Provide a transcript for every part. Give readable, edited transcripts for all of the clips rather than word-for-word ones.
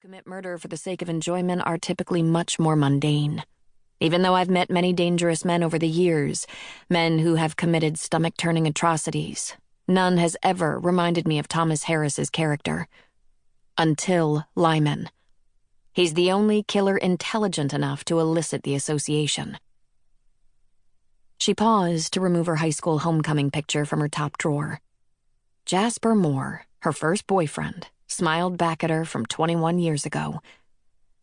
Commit murder for the sake of enjoyment are typically much more mundane. Even though I've met many dangerous men over the years, men who have committed stomach-turning atrocities, none has ever reminded me of Thomas Harris's character. Until Lyman. He's the only killer intelligent enough to elicit the association. She paused to remove her high school homecoming picture from her top drawer. Jasper Moore, her first boyfriend, smiled back at her from 21 years ago.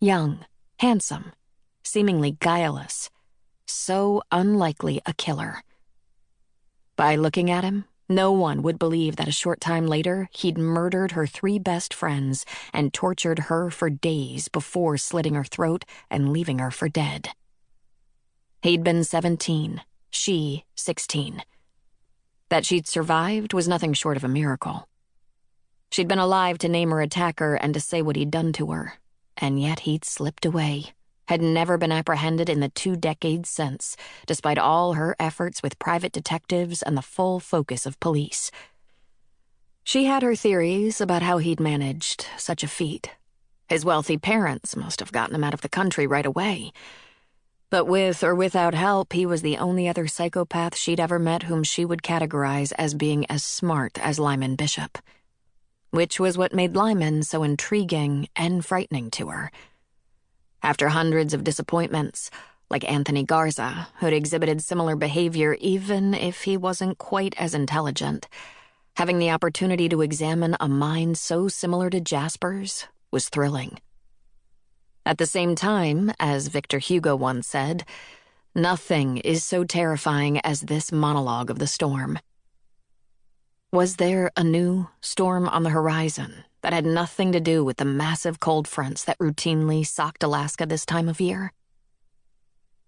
Young, handsome, seemingly guileless, so unlikely a killer. By looking at him, no one would believe that a short time later he'd murdered her 3 best friends and tortured her for days before slitting her throat and leaving her for dead. He'd been 17, she 16. That she'd survived was nothing short of a miracle. She'd been alive to name her attacker and to say what he'd done to her, and yet he'd slipped away, had never been apprehended in the 2 decades since, despite all her efforts with private detectives and the full focus of police. She had her theories about how he'd managed such a feat. His wealthy parents must have gotten him out of the country right away. But with or without help, he was the only other psychopath she'd ever met whom she would categorize as being as smart as Lyman Bishop. Which was what made Lyman so intriguing and frightening to her. After hundreds of disappointments, like Anthony Garza, who'd exhibited similar behavior even if he wasn't quite as intelligent, having the opportunity to examine a mind so similar to Jasper's was thrilling. At the same time, as Victor Hugo once said, nothing is so terrifying as this monologue of the storm. Was there a new storm on the horizon that had nothing to do with the massive cold fronts that routinely socked Alaska this time of year?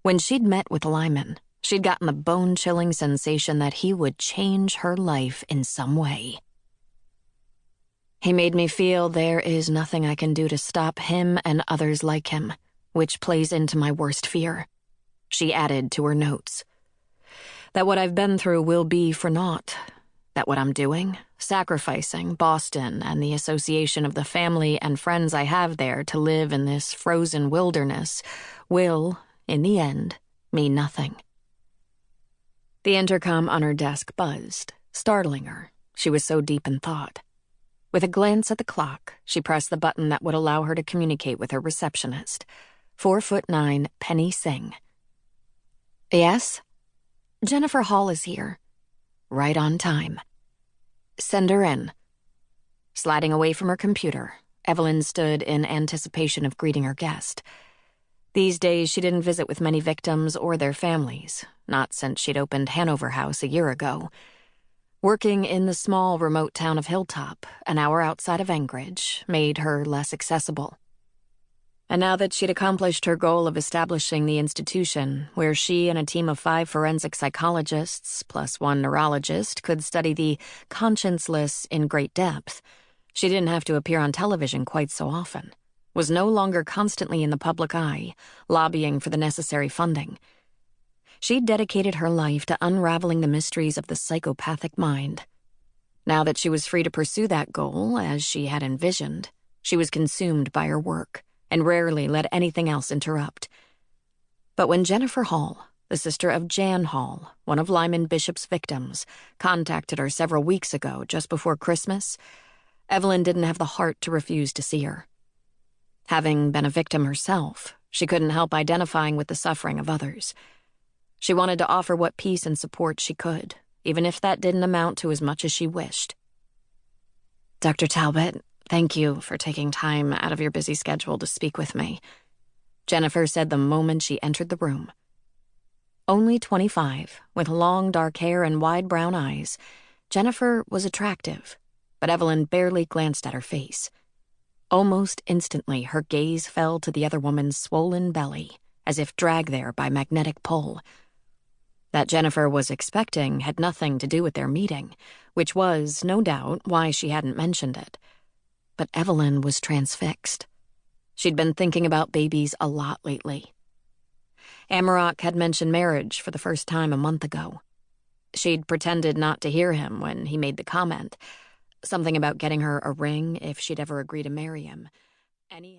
When she'd met with Lyman, she'd gotten the bone-chilling sensation that he would change her life in some way. He made me feel there is nothing I can do to stop him and others like him, which plays into my worst fear. She added to her notes. That what I've been through will be for naught. That what I'm doing, sacrificing Boston and the association of the family and friends I have there to live in this frozen wilderness, will, in the end, mean nothing. The intercom on her desk buzzed, startling her. She was so deep in thought. With a glance at the clock, she pressed the button that would allow her to communicate with her receptionist, 4'9" Penny Singh. Yes? Jennifer Hall is here. Right on time. Send her in. Sliding away from her computer, Evelyn stood in anticipation of greeting her guest. These days, she didn't visit with many victims or their families, not since she'd opened Hanover House a year ago. Working in the small, remote town of Hilltop, an hour outside of Anchorage, made her less accessible. And now that she'd accomplished her goal of establishing the institution, where she and a team of 5 forensic psychologists, plus 1 neurologist, could study the conscienceless in great depth, she didn't have to appear on television quite so often, was no longer constantly in the public eye, lobbying for the necessary funding. She'd dedicated her life to unraveling the mysteries of the psychopathic mind. Now that she was free to pursue that goal, as she had envisioned, she was consumed by her work and rarely let anything else interrupt. But when Jennifer Hall, the sister of Jan Hall, one of Lyman Bishop's victims, contacted her several weeks ago, just before Christmas, Evelyn didn't have the heart to refuse to see her. Having been a victim herself, she couldn't help identifying with the suffering of others. She wanted to offer what peace and support she could, even if that didn't amount to as much as she wished. Dr. Talbot, thank you for taking time out of your busy schedule to speak with me, Jennifer said the moment she entered the room. Only 25, with long dark hair and wide brown eyes, Jennifer was attractive, but Evelyn barely glanced at her face. Almost instantly, her gaze fell to the other woman's swollen belly, as if dragged there by magnetic pull. That Jennifer was expecting had nothing to do with their meeting, which was, no doubt, why she hadn't mentioned it. But Evelyn was transfixed. She'd been thinking about babies a lot lately. Amarok had mentioned marriage for the first time a month ago. She'd pretended not to hear him when he made the comment, something about getting her a ring if she'd ever agree to marry him. Anyhow.